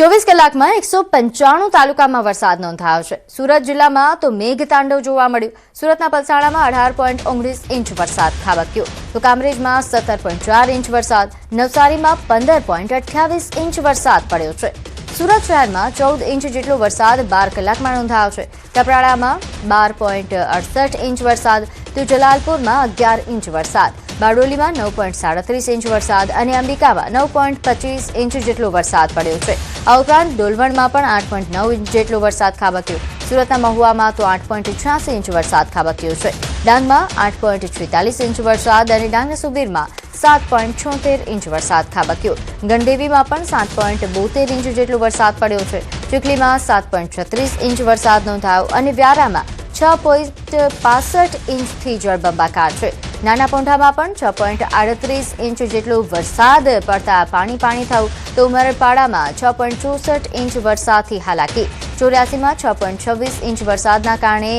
24 કલાકમાં 195 તાલુકામાં વરસાદ નોંધાયો છે। સુરત જિલ્લામાં તો મેઘતાંડવ જોવા મળ્યું। સુરતના પલસાણામાં 18.19 ઇંચ વરસાદ ખાબક્યો તો કામરેજમાં 17.4 ઇંચ વરસાદ, નવસારીમાં 15.28 ઇંચ વરસાદ પડ્યો છે। સુરત શહેરમાં 14 ઇંચ જેટલો વરસાદ 12 કલાકમાં નોંધાયો છે। કપરાડામાં 12.68 ઇંચ વરસાદ તો જલાલપુરમાં 11 ઇંચ વરસાદ, બારડોલીમાં 9.37 ઇંચ વરસાદ અને અંબિકામાં 9.25 ઇંચ જેટલો વરસાદ પડ્યો છે। આ ઉપરાંત ડોલવણમાં પણ 8.9 ઇંચ જેટલો વરસાદ ખાબક્યો। સુરતના મહુવામાં તો 8.86 ઇંચ વરસાદ ખાબક્યો છે। ડાંગમાં 8.46 ઇંચ વરસાદ અને ડાંગના સુબીરમાં 7.76 ઇંચ વરસાદ ખાબક્યો। ગણદેવીમાં પણ 7.72 ઇંચ જેટલો વરસાદ પડ્યો છે। ચીખલીમાં 7.36 ઇંચ વરસાદ નોંધાયો અને વ્યારામાં 6.65 ઇંચથી જળબંબાકાર છે। નાના પોંઢામાં પણ 6.38 ઇંચ જેટલો વરસાદ પડતા પાણી થયું તો ઉમરપાડામાં 6.64 ઇંચ વરસાદથી હાલાકી। 84માં 6.26 ઇંચ વરસાદના કારણે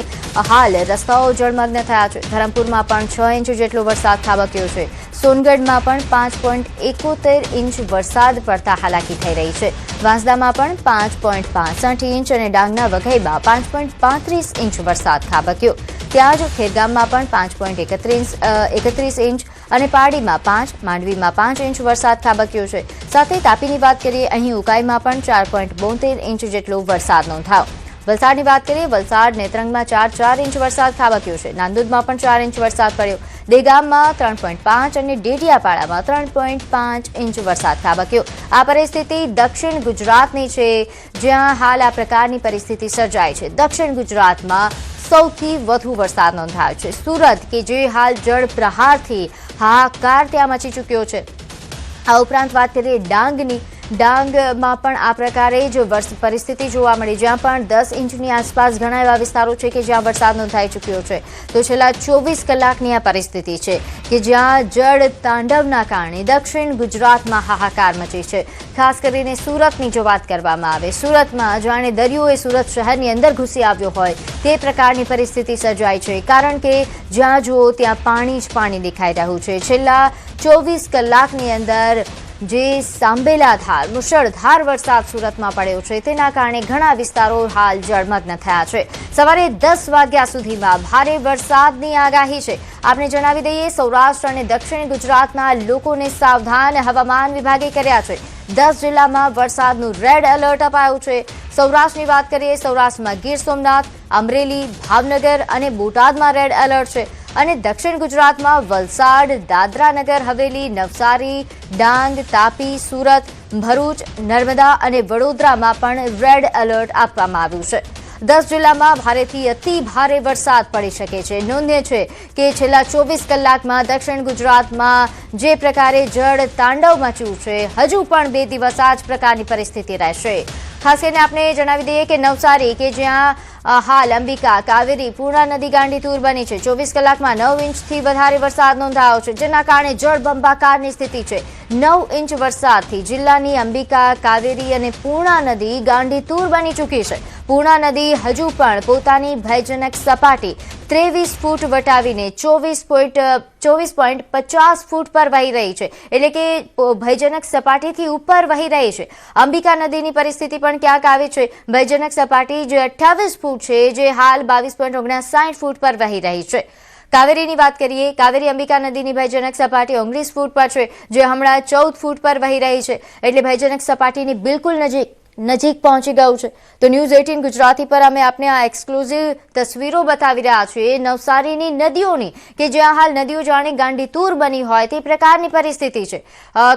હાલ રસ્તાઓ જળમગ્ન થયા છે। ધરમપુરમાં પણ 6 ઇંચ જેટલો વરસાદ ખાબક્યો છે। સોનગઢમાં પણ 5.71 ઇંચ વરસાદ પડતા હાલાકી થઈ રહી છે। વાંસદામાં પણ 5.65 ઇંચ અને ડાંગના વઘઈમાં 5.35 ઇંચ વરસાદ ખાબક્યો। ત્યાં જ ખેરગામમાં પણ 5.31 ઇંચ અને પારડીમાં 5, માંડવીમાં 5 ઇંચ વરસાદ ખાબક્યો છે। સાથે તાપીની વાત કરીએ, અહીં ઉકાઈમાં પણ 4.72 ઇંચ જેટલો વરસાદ નોંધાયો। વલસાડની વાત કરીએ, વલસાડ નેત્રંગમાં 4 ઇંચ વરસાદ ખાબક્યો છે। નાંદોદમાં પણ 4 ઇંચ વરસાદ પડ્યો। દેગામમાં 3.5 અને ડેડિયાપાડામાં 3.5 ઇંચ વરસાદ ખાબક્યો। આ પરિસ્થિતિ દક્ષિણ ગુજરાતની છે, જ્યાં હાલ આ પ્રકારની પરિસ્થિતિ સર્જાઈ છે। દક્ષિણ ગુજરાતમાં સૌથી વધુ વરસાદ નોંધાયો છે। સુરત કે જે હાલ જળ પ્રહારથી હાહાકાર ત્યાં મચી ચૂક્યો છે। આ ઉપરાંત વાત કરીએ ડાંગની, ડાંગમાં પણ આ પ્રકારે જ પરિસ્થિતિ જોવા મળી, જ્યાં પણ 10 ઇંચની આસપાસ ઘણા એવા વિસ્તારો છે કે જ્યાં વરસાદ નોંધાઈ ચૂક્યો છે। તો છેલ્લા 24 કલાકની આ પરિસ્થિતિ છે કે જ્યાં જળ તાંડવના કારણે દક્ષિણ ગુજરાતમાં હાહાકાર મચી છે। ખાસ કરીને સુરતની જો વાત કરવામાં આવે, સુરતમાં જાણે દરિયો એ સુરત શહેરની અંદર ઘૂસી આવ્યો હોય તે પ્રકારની પરિસ્થિતિ સર્જાઈ છે, કારણ કે જ્યાં જુઓ ત્યાં પાણી જ પાણી દેખાઈ રહ્યું છે। છેલ્લા 24 કલાકની અંદર જે સાંબેલાધાર મુશળધાર વરસાદ સુરતમાં પડ્યો છે તેના કારણે ઘણા વિસ્તારો હાલ જળમગ્ન થયા છે। સવારે 10 વાગ્યા સુધીમાં ભારે વરસાદની આગાહી છે। આપણે જણાવી દઈએ, સૌરાષ્ટ્ર અને દક્ષિણ ગુજરાતના લોકોને સાવધાન હવામાન વિભાગે કર્યા છે। 10 જિલ્લામાં વરસાદનું રેડ એલર્ટ અપાયું છે। સૌરાષ્ટ્રની વાત કરીએ, સૌરાષ્ટ્રમાં ગીર સોમનાથ, અમરેલી, ભાવનગર અને બોટાદમાં રેડ એલર્ટ છે અને દક્ષિણ ગુજરાતમાં વલસાડ, દાદરાનગર હવેલી, નવસારી, ડાંગ, તાપી, સુરત, ભરૂચ, નર્મદા અને વડોદરામાં પણ રેડ એલર્ટ આપવામાં આવ્યું છે। 10 જિલ્લામાં ભારેથી અતિ ભારે વરસાદ પડી શકે છે। નોંધ્ય છે કે છેલ્લા 24 કલાકમાં દક્ષિણ ગુજરાતમાં જે પ્રકારે જળ તાંડવ મચ્યું છે, હજુ પણ 2 દિવસ આ જ પ્રકારની પરિસ્થિતિ રહેશે। ખાસ કરીને આપણે જણાવી દઈએ કે નવસારી કે જ્યાં હાલ અંબિકા, કાવેરી, પૂર્ણા નદી ગાંડીતુર બની છે, 24 કલાકમાં 9 ઇંચથી વધારે વરસાદ નોંધાયો છે, જેના કારણે જળબંબાકારની સ્થિતિ છે। 9 ઇંચ વરસાદથી જિલ્લાની અંબિકા, કાવેરી અને પૂર્ણા નદી ગાંડીતુર બની ચૂકી છે। પૂર્ણા નદી હજુ પણ પોતાની ભયજનક સપાટી 23 ફૂટ વટાવીને 24.50 ફૂટ પર વહી રહી છે, એટલે કે ભયજનક સપાટીથી ઉપર વહી રહી છે। અંબિકા નદીની પરિસ્થિતિ પણ ક્યાંક આવી છે। ભયજનક સપાટી જે 28 ફૂટ છે, જે હાલ 22.59 ફૂટ પર વહી રહી છે। કાવેરીની વાત કરીએ, કાવેરી અંબિકા નદીની ભયજનક સપાટી 19 ફૂટ પર છે, જે હમણાં 14 ફૂટ પર વહી રહી છે, એટલે ભયજનક સપાટીની બિલકુલ નજીક પહોંચી ગયું છે। તો ન્યૂઝ 18 ગુજરાતી પર અમે આપને આ એક્સક્લુઝિવ તસવીરો બતાવી રહ્યા છીએ નવસારીની નદીઓની, કે જ્યાં હાલ નદીઓ જાણે ગાંડીતુર બની હોય તે પ્રકારની પરિસ્થિતિ છે।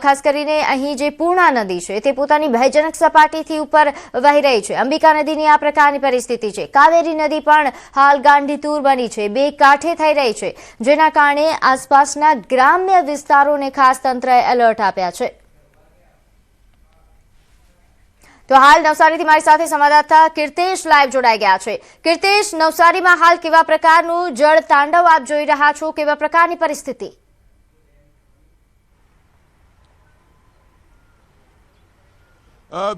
ખાસ કરીને અહીં જે પૂર્ણા નદી છે તે પોતાની ભયજનક સપાટીથી ઉપર વહી રહી છે। અંબિકા નદીની આ પ્રકારની પરિસ્થિતિ છે। કાવેરી નદી પણ હાલ ગાંડીતુર બની છે, બે કાંઠે થઈ રહી છે, જેના કારણે આસપાસના ગ્રામ્ય વિસ્તારોને ખાસ તંત્રએ એલર્ટ આપ્યા છે। તો હાલ નવસારીથી મારી સાથે સંવાદદાતા કીર્તેશ લાઈવ જોડાઈ ગયા છે। કીર્તેશ, નવસારીમાં હાલ કેવા પ્રકારનું જળ તાંડવ આપ જોઈ રહ્યા છો, કેવા પ્રકારની પરિસ્થિતિ?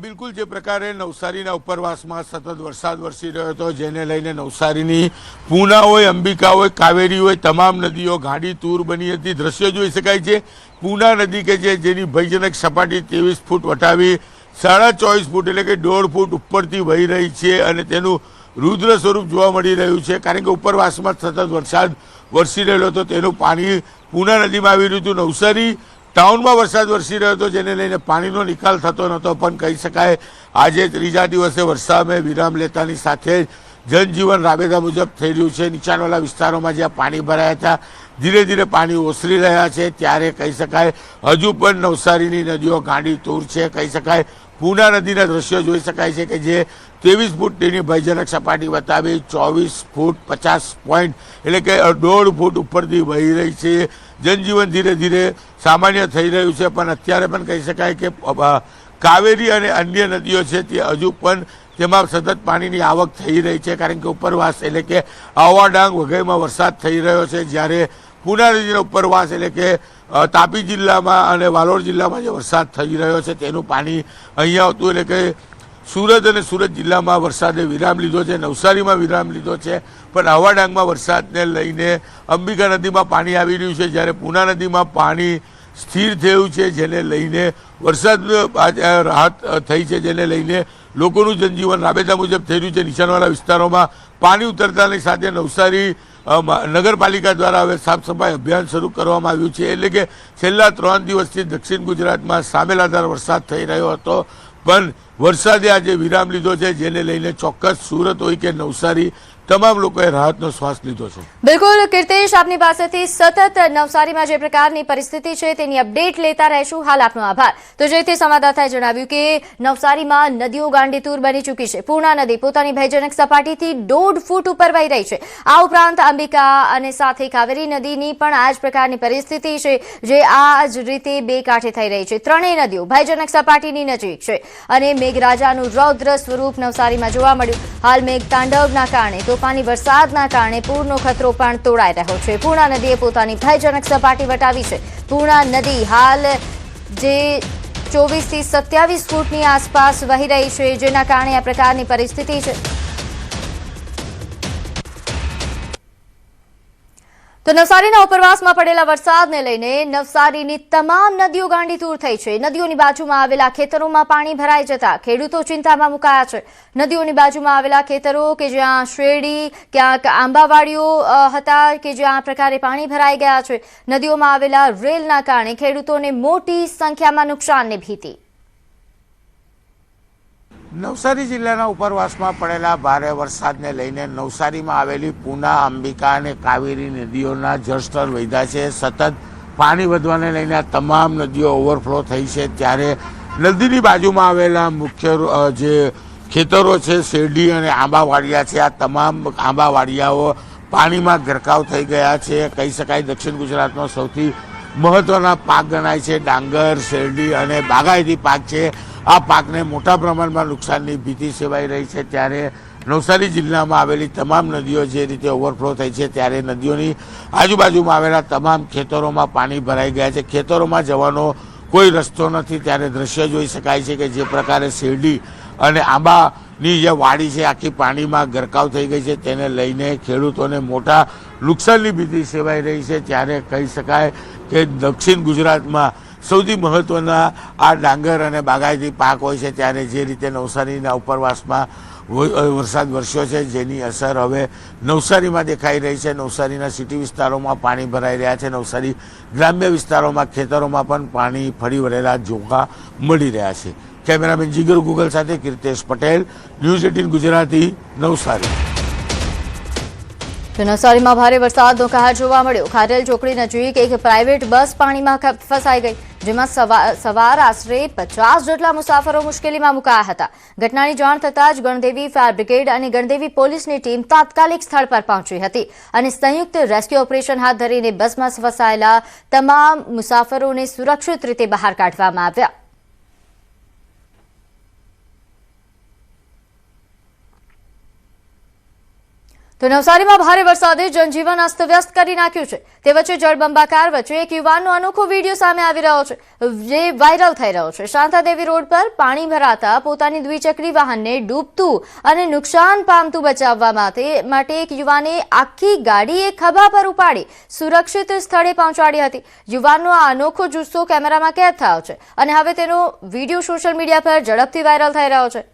બિલકુલ જે પ્રકારે નવસારીના ઉપરવાસમાં સતત વરસાદ વરસી રહ્યો હતો, જેને લઈને નવસારીની પૂર્ણા હોય, અંબિકા હોય, કાવેરી હોય, તમામ નદીઓ ગાંડીતુર બની હતી। દ્રશ્યો જોઈ શકાય છે। પૂર્ણા નદી કે જેની ભયજનક સપાટી 23 ફૂટ વટાવી 24.5 ફૂટ એટલે કે 1.5 ફૂટ ઉપરથી વહી રહી છે અને તેનું રુદ્ર સ્વરૂપ જોવા મળી રહ્યું છે, કારણ કે ઉપરવાસમાં સતત વરસાદ વરસી રહેલો હતો. તેનું પાણી પૂના નદીમાં આવી રહ્યું હતું. નવસારી ટાઉનમાં વરસાદ વરસી રહ્યો હતો, જેને લઈને પાણીનો નિકાલ થતો નહોતો. પણ કહી શકાય આજે ત્રીજા દિવસે વરસાદે વિરામ લેતાની સાથે જ જનજીવન રાબેતા મુજબ થઈ રહ્યું છે. નીચાણવાળા વિસ્તારોમાં જ્યાં પાણી ભરાયા હતા ધીરે ધીરે પાણી ઓસરી રહ્યા છે, ત્યારે કહી શકાય હજુ પણ નવસારીની નદીઓ ગાંડી તૂર છે. કહી શકાય પૂના નદીના દ્રશ્યો જોઈ શકાય છે કે જે 23 ફૂટ તેની ભયજનક સપાટી બતાવી 24 ફૂટ 50 પોઈન્ટ એટલે કે 1.5 ફૂટ ઉપરથી વહી રહી છે. જનજીવન ધીરે ધીરે સામાન્ય થઈ રહ્યું છે, પણ અત્યારે પણ કહી શકાય કે કાવેરી અને અન્ય નદીઓ છે તે હજુ પણ તેમાં સતત પાણીની આવક થઈ રહી છે, કારણ કે ઉપરવાસ એટલે કે આહવા ડાંગ વગેરેમાં વરસાદ થઈ રહ્યો છે. જ્યારે પૂના નદીનો ઉપરવાસ એટલે કે તાપી જિલ્લામાં અને વાલોડ જિલ્લામાં જે વરસાદ થઈ રહ્યો છે તેનું પાણી અહીંયા આવતું, એટલે કે સુરત અને સુરત જિલ્લામાં વરસાદે વિરામ લીધો છે, નવસારીમાં વિરામ લીધો છે. પણ આહવા ડાંગમાં વરસાદને લઈને અંબિકા નદીમાં પાણી આવી રહ્યું છે, જ્યારે પૂના નદીમાં પાણી સ્થિર થયું છે, જેને લઈને વરસાદ રાહત થઈ છે, જેને લઈને લોકોનું જનજીવન રાબેતા મુજબ થઈ રહ્યું છે. નીચાણવાળા વિસ્તારોમાં પાણી ઉતરતાની સાથે નવસારી નગરપાલિકા દ્વારા હવે સાફ સફાઈ અભિયાન શરૂ કરવામાં આવ્યું છે. એટલે કે છેલ્લા 3 દિવસથી દક્ષિણ ગુજરાતમાં સામેલાધાર વરસાદ થઈ રહ્યો હતો, પણ વરસાદે આજે વિરામ લીધો છે, જેને લઈને ચોક્કસ સુરત હોય કે નવસારી તમામ લોકોએ રાહતનો શ્વાસ લીધો છે. બિલકુલ કીર્તેશ, આપની પાસેથી સતત નવસારીમાં જે પ્રકારની પરિસ્થિતિ છે તેની અપડેટ લેતા રહેશું. હાલ આપનો આભાર. તો જેથી સંવાદદાતાએ જણાવ્યું કે નવસારીમાં નદીઓ ગાંડીતુર બની ચૂકી છે. પૂર્ણા નદી પોતાની ભયજનક સપાટીથી 1.5 ફૂટ ઉપર વહી રહી છે. આ ઉપરાંત અંબિકા અને સાથે કાવેરી નદીની પણ આ જ પ્રકારની પરિસ્થિતિ છે, જે આ જ રીતે બે કાંઠે થઈ રહી છે. ત્રણેય નદીઓ ભયજનક સપાટીની નજીક છે અને મેઘરાજાનું રૌદ્ર સ્વરૂપ નવસારીમાં જોવા મળ્યું. હાલ મેઘતાંડવના કારણે તોફાની વરસાદના કારણે પૂરનો ખતરો પણ તોડાઈ રહ્યો છે. પૂર્ણા નદીએ પોતાની ભયજનક સપાટી વટાવી છે. પૂર્ણા નદી હાલ જે 24 થી 27 ફૂટની આસપાસ વહી રહી છે, જેના કારણે આ પ્રકારની પરિસ્થિતિ છે. તો નવસારીના ઉપરવાસમાં પડેલા વરસાદને લઈને નવસારીની તમામ નદીઓ ગાંડીતુર થઈ છે. નદીઓની બાજુમાં આવેલા ખેતરોમાં પાણી ભરાઈ જતા ખેડૂતો ચિંતામાં મુકાયા છે. નદીઓની બાજુમાં આવેલા ખેતરો કે જ્યાં શેરડી, ક્યાંક આંબાવાડીઓ હતા કે જ્યાં આ પ્રકારે પાણી ભરાઈ ગયા છે. નદીઓમાં આવેલા રેલના કારણે ખેડૂતોને મોટી સંખ્યામાં નુકસાનની ભીતિ. નવસારી જિલ્લાના ઉપરવાસમાં પડેલા ભારે વરસાદને લઈને નવસારીમાં આવેલી પૂના, અંબિકા અને કાવેરી નદીઓના જળસ્તર વધ્યા છે. સતત પાણી વધવાને લઈને આ તમામ નદીઓ ઓવરફ્લો થઈ છે, ત્યારે નદીની બાજુમાં આવેલા મુખ્ય જે ખેતરો છે, શેરડી અને આંબાવાડિયા છે, આ તમામ આંબાવાડિયાઓ પાણીમાં ગરકાવ થઈ ગયા છે. કહી શકાય દક્ષિણ ગુજરાતમાં સૌથી મહત્વના પાક ગણાય છે. ડાંગર, શેરડી અને બાગાયતી પાક છે. આ પાકને મોટા પ્રમાણમાં નુકસાનની ભીતિ સેવાઈ રહી છે, ત્યારે નવસારી જિલ્લામાં આવેલી તમામ નદીઓ જે રીતે ઓવરફ્લો થઈ છે, ત્યારે નદીઓની આજુબાજુમાં આવેલા તમામ ખેતરોમાં પાણી ભરાઈ ગયા છે. ખેતરોમાં જવાનો કોઈ રસ્તો નથી, ત્યારે દ્રશ્ય જોઈ શકાય છે કે જે પ્રકારે શેરડી અને આંબાની જે વાડી છે આખી પાણીમાં ગરકાવ થઈ ગઈ છે, તેને લઈને ખેડૂતોને મોટા નુકસાનની ભીતિ સેવાઈ રહી છે. ત્યારે કહી શકાય કે દક્ષિણ ગુજરાતમાં સૌથી મહત્વના આ ડાંગર અને બાગાયતી પાક હોય છે, ત્યારે જે રીતે નવસારીના ઉપરવાસમાં વરસાદ વરસ્યો છે, જેની અસર હવે નવસારીમાં દેખાઈ રહી છે. નવસારીના સિટી વિસ્તારોમાં પાણી ભરાઈ રહ્યા છે. નવસારી ગ્રામ્ય વિસ્તારોમાં ખેતરોમાં પણ પાણી ફરી વળેલા જોવા મળી રહ્યા છે. કેમેરામેન જીગર ગુગલ સાથે કીર્તેશ પટેલ, ન્યૂઝ 18 ગુજરાતી, નવસારી. નવસારીમાં ભારે વરસાદનો કહાર જોવા મળ્યો. ખારેલ ચોકડી નજીક એક પ્રાઇવેટ બસ પાણીમાં ફસાઈ ગઈ, જેમાં સવાર આશરે 50 જેટલા મુસાફરો મુશ્કેલીમાં મુકાયા હતા. ઘટનાની જાણ થતાં જ ગણદેવી ફાયર બ્રિગેડ અને ગણદેવી પોલીસની ટીમ તાત્કાલિક સ્થળ પર પહોંચી હતી અને સંયુક્ત રેસ્ક્યુ ઓપરેશન હાથ ધરીને બસમાં ફસાયેલા તમામ મુસાફરોને સુરક્ષિત રીતે બહાર કાઢવામાં આવ્યા. તો નવસારીમાં ભારે વરસાદે જનજીવન અસ્તવ્યસ્ત કરી નાખ્યું છે। તે વચ્ચે જળબંબાકાર વચ્ચે એક યુવાનનો અનોખો વિડીયો સામે આવી રહ્યો છે, જે વાયરલ થઈ રહ્યો છે। શાંતાદેવી રોડ પર પાણી ભરાતા પોતાની દ્વિચક્રી વાહનને ડૂબતું અને નુકસાન પામતું બચાવવા માટે એક યુવાને આખી ગાડી એક ખભા પર ઉપાડી સુરક્ષિત સ્થળે પહોંચાડી હતી। યુવાનનો આ અનોખો જુસ્સો કેમેરામાં કેદ થયો છે અને હવે તેનો વિડીયો સોશિયલ મીડિયા પર ઝડપથી વાયરલ થઈ રહ્યો છે।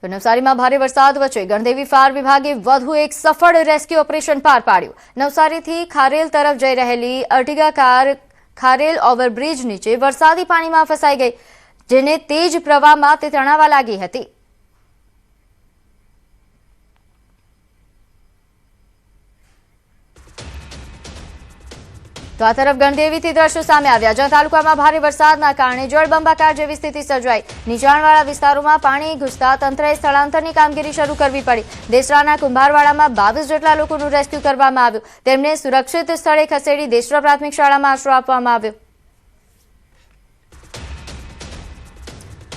નવસારીમાં ભારે વરસાદ વચ્ચે ગણદેવી ફાયર વિભાગે વધુ એક સફળ રેસ્ક્યુ ઓપરેશન પાર પાડ્યું। નવસારીથી ખારેલ તરફ જઈ રહેલી અર્ટિગા કાર ખારેલ ઓવરબ્રિજ નીચે વરસાદી પાણીમાં ફસાઈ ગઈ, જેને તેજ પ્રવાહમાં તે તણાવા લાગી હતી। તો આ તરફ ગણદેવીથી દ્રશ્યો સામે આવ્યા, જ્યાં તાલુકામાં ભારે વરસાદના કારણે જળબંબાકાર જેવી સ્થિતિ સર્જાઈ। નીચાણવાળા વિસ્તારોમાં પાણી ઘૂસતા તંત્રએ સ્થળાંતરની કામગીરી શરૂ કરવી પડી। દેસરાના કુંભારવાડામાં 22 જેટલા લોકોનું રેસ્ક્યુ કરવામાં આવ્યું, તેમને સુરક્ષિત સ્થળે ખસેડી દેસરા પ્રાથમિક શાળામાં આશરો આપવામાં આવ્યો।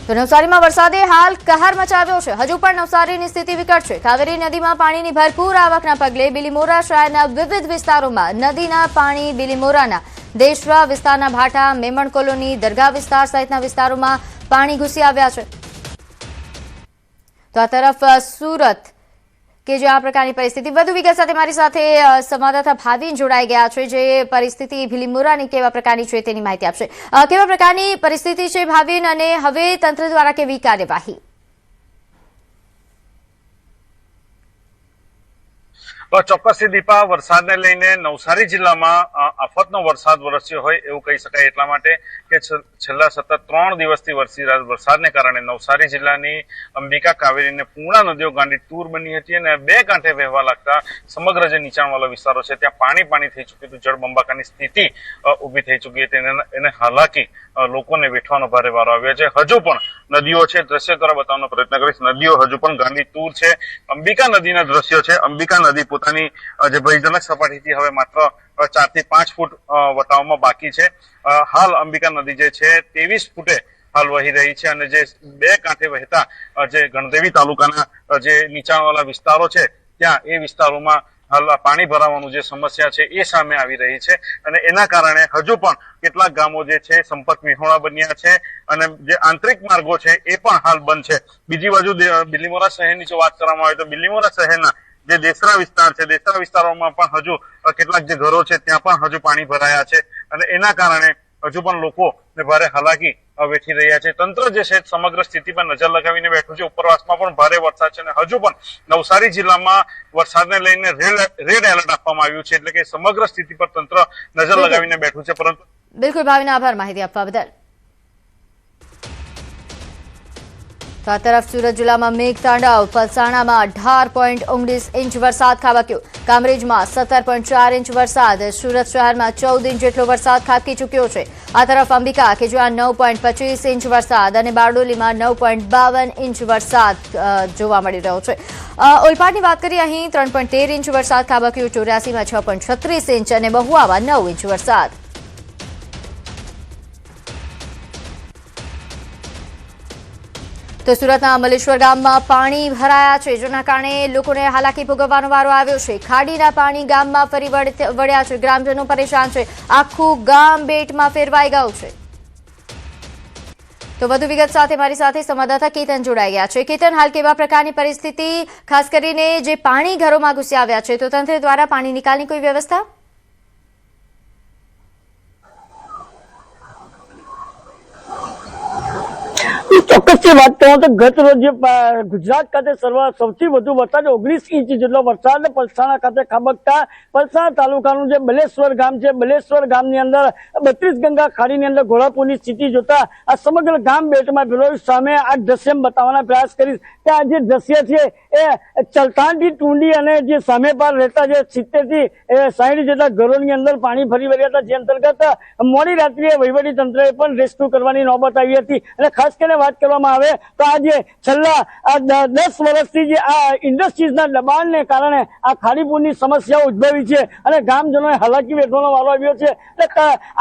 તો નવસારીમાં વરસાદે હાલ કહાર મચાવ્યો છે। હજુ પણ નવસારીની સ્થિતિ વિકટ છે। કાવેરી નદીમાં પાણીની ભરપૂર આવકના પગલે બિલીમોરા શહેરના વિવિધ વિસ્તારોમાં નદીના પાણી બિલીમોરાના દેશરા વિસ્તારના ભાટા, મેમણ કોલોની, દરગાહ વિસ્તાર સહિતના વિસ્તારોમાં પાણી ઘૂસી આવ્યા છે। તો આ તરફ સુરત કે જે આ પ્રકારની પરિસ્થિતિ, વધુ વિગત સાથે મારી સાથે સંવાદદાતા ભાવિન જોડાઈ ગયા છે, જે પરિસ્થિતિ બિલીમોરાની કેવા પ્રકારની છે તેની માહિતી આપશે। કેવા પ્રકારની પરિસ્થિતિ છે ભાવિન, અને હવે તંત્ર દ્વારા કેવી કાર્યવાહી? ચોક્કસથી દીપા, વરસાદને લઈને નવસારી જિલ્લામાં આફતનો વરસાદ વરસ્યો હોય એવું કહી શકાય, એટલા માટે કે છેલ્લા સતત 3 દિવસથી વરસી વરસાદને કારણે નવસારી જિલ્લાની અંબિકા, કાવેરી અને પૂર્ણા નદીઓ ગાંડી તૂર બની હતી અને બે કાંઠે વહેવા લાગતા સમગ્ર જે નીચાણવાળા વિસ્તારો છે ત્યાં પાણી થઈ ચૂક્યું હતું। જળબંબાકારની સ્થિતિ ઊભી થઈ ચૂકી હતી, એને હાલાકી લોકોને વેઠવાનો ભારે વારો આવ્યો છે। હજુ પણ નદીઓ છે, દ્રશ્ય દ્વારા બતાવવાનો પ્રયત્ન કરીશ, નદીઓ હજુ પણ ગાંડી તૂર છે। અંબિકા નદીના દ્રશ્યો છે, અંબિકા નદી પોતાની જે ભયજનક સપાટીથી હવે માત્ર 4 થી 5 ફૂટ વટાવમાં બાકી છે। હાલ અંબિકા નદી જે છે 23 ફૂટે હાલ વહી રહી છે અને જે બે કાંઠે વહેતા જે ગણદેવી તાલુકાના જે નીચાણવાળા વિસ્તારો છે ત્યાં એ વિસ્તારોમાં હાલ પાણી ભરાવાનું જે સમસ્યા છે એ સામે આવી રહી છે અને એના કારણે હજુ પણ કેટલાક ગામો જે છે સંપર્ક વિહોણા બન્યા છે અને જે આંતરિક માર્ગો છે એ પણ હાલ બંધ છે। બીજી બાજુ બિલીમોરા શહેરની જો વાત કરવામાં આવે તો બિલીમોરા શહેરના જે દેસરા વિસ્તાર છે, દેસરા વિસ્તારોમાં પણ હજુ કેટલાક જે ઘરો છે ત્યાં પણ હજુ પાણી ભરાયા છે અને એના કારણે હજુ પણ લોકોને ભારે હાલાકી વેઠી રહ્યા છે। તંત્ર જે છે સમગ્ર સ્થિતિ પર નજર લગાવીને બેઠું છે। ઉપરવાસમાં પણ ભારે વરસાદ છે અને હજુ પણ નવસારી જિલ્લામાં વરસાદને લઈને રેડ એલર્ટ આપવામાં આવ્યું છે, એટલે કે સમગ્ર સ્થિતિ પર તંત્ર નજર લગાવીને બેઠું છે। પરંતુ બિલકુલ ભાવિન, આભાર માહિતી આપવા બદલ। તો આ તરફ સુરત જિલ્લામાં મેઘતાંડવ, પલસાણામાં 18.19 ઇંચ વરસાદ ખાબક્યો, કામરેજમાં 17.4 ઇંચ વરસાદ, સુરત શહેરમાં 14 ઇંચ જેટલો વરસાદ ખાબકી ચૂક્યો છે। આ તરફ અંબિકા કે જ્યાં 9.25 ઇંચ વરસાદ અને બારડોલીમાં 9.52 ઇંચ વરસાદ જોવા મળી રહ્યો છે। ઓલપાડની વાત કરીએ, અહીં 3.13 ઇંચ વરસાદ ખાબક્યો, 84માં 6.36 ઇંચ અને મહુવામાં 9 ઇંચ વરસાદ। તો સુરતના અમલેશ્વર ગામમાં પાણી ભરાયા છે, જેના કારણે લોકોને હાલાકી ભોગવવાનો વારો આવ્યો છે। ખાડીના પાણી ગામમાં ફરી વળ્યા છે, ગ્રામજનો પરેશાન છે, આખું ગામ બેટમાં ફેરવાઈ ગયું છે। તો વધુ વિગત સાથે મારી સાથે સંવાદદાતા કેતન જોડાઈ ગયા છે। કેતન, હાલ કેવા પ્રકારની પરિસ્થિતિ, ખાસ કરીને જે પાણી ઘરોમાં ઘૂસી આવ્યા છે, તો તંત્ર દ્વારા પાણી નિકાલની કોઈ વ્યવસ્થા? ચોક્કસથી વાત કરું તો ગત રોજ ગુજરાત ખાતે સૌથી વધુ વરસાદ 19 ઇંચ જેટલો વરસાદ પલસાણા ખાતે ખાબકતા પલસાણા તાલુકાનું જે બલેશ્વર ગામ છે, બલેશ્વર ગામની અંદર 32 ગંગા ખાડીની અંદર ઘોડાપુરની સ્થિતિ જોતા આ સમગ્ર ગામ બેટમાં ભેળવ્યું। સામે આ દ્રશ્ય બતાવવાના પ્રયાસ કરીશ કે આ જે દ્રશ્ય છે એ ચલતાણથી ટુંડી અને જે સામે પાર રહેતા જે 70 થી 60 જેટલા ઘરોની અંદર પાણી ફરી વળ્યા હતા, જે અંતર્ગત મોડી રાત્રિએ વહીવટી તંત્રએ પણ રેસ્ક્યુ કરવાની નોબત આવી હતી અને ખાસ કરીને વાત કરવામાં આવે તો આજે છેલ્લા 10 વર્ષથી જે આ ઇન્ડસ્ટ્રીઝના દબાણને કારણે આ ખાડીપુરની સમસ્યાઓ ઉદ્ભવી છે અને ગામજનોએ હાલાકી વેઠવાનો વારો આવ્યો છે.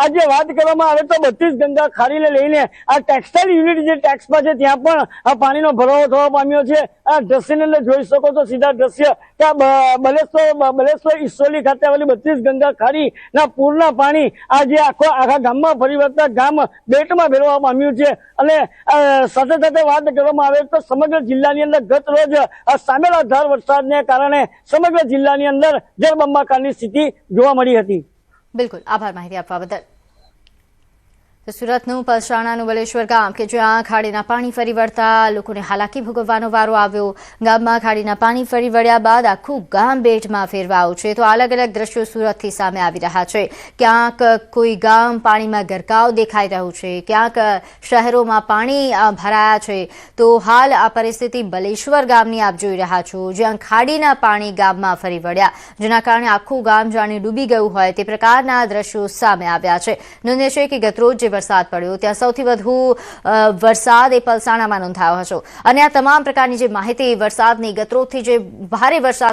આજે વાત કરવામાં આવે તો 32 ગંગા ખાડીને લઈને આ ટેક્સટાઇલ યુનિટ જે ટેક્સમાં છે ત્યાં પણ આ પાણીનો ભરાવો થવા પામ્યો છે. આ દ્રશ્યની અંદર જોઈ શકો છો સીધા દ્રશ્ય કે બલેશ્વર ઈસોલી ખાતે આવેલી 32 ગંગા ખાડીના પૂરના પાણી આજે આખા ગામમાં ફરી વળતા ગામ બેટમાં ભેરવા પામ્યું છે. અને સાથે સાથે વાત કરવામાં આવે તો સમગ્ર જિલ્લાની અંદર ગત રોજ સામેલા ધાર વરસાદને કારણે સમગ્ર જિલ્લાની અંદર જળબંબાકારની સ્થિતિ જોવા મળી હતી. બિલકુલ, આભાર માહિતી આપવા બદલ. તો સુરતનું પલસાણાનું બલેશ્વર ગામ કે જ્યાં ખાડીના પાણી ફરી વળતા લોકોને હાલાકી ભોગવવાનો વારો આવ્યો. ગામમાં ખાડીના પાણી ફરી વળ્યા બાદ આખું ગામ બેટમાં ફેરવાયું છે. તો અલગ અલગ દ્રશ્યો સુરતથી સામે આવી રહ્યા છે. ક્યાંક કોઈ ગામ પાણીમાં ગરકાવ દેખાઈ રહ્યું છે, ક્યાંક શહેરોમાં પાણી ભરાયા છે. તો હાલ આ પરિસ્થિતિ બલેશ્વર ગામની આપ જોઈ રહ્યા છો, જ્યાં ખાડીના પાણી ગામમાં ફરી વળ્યા, જેના કારણે આખું ગામ જાણે ડૂબી ગયું હોય તે પ્રકારના દ્રશ્યો સામે આવ્યા છે. નોંધે છે કે ગતરોજ જે વરસાદ પડ્યો ત્યાં સૌથી વધુ વરસાદ એ પલસાણામાં નોંધાયો હતો. અને આ તમામ પ્રકારની જે માહિતી વરસાદની ગતરોજથી જે ભારે વરસાદ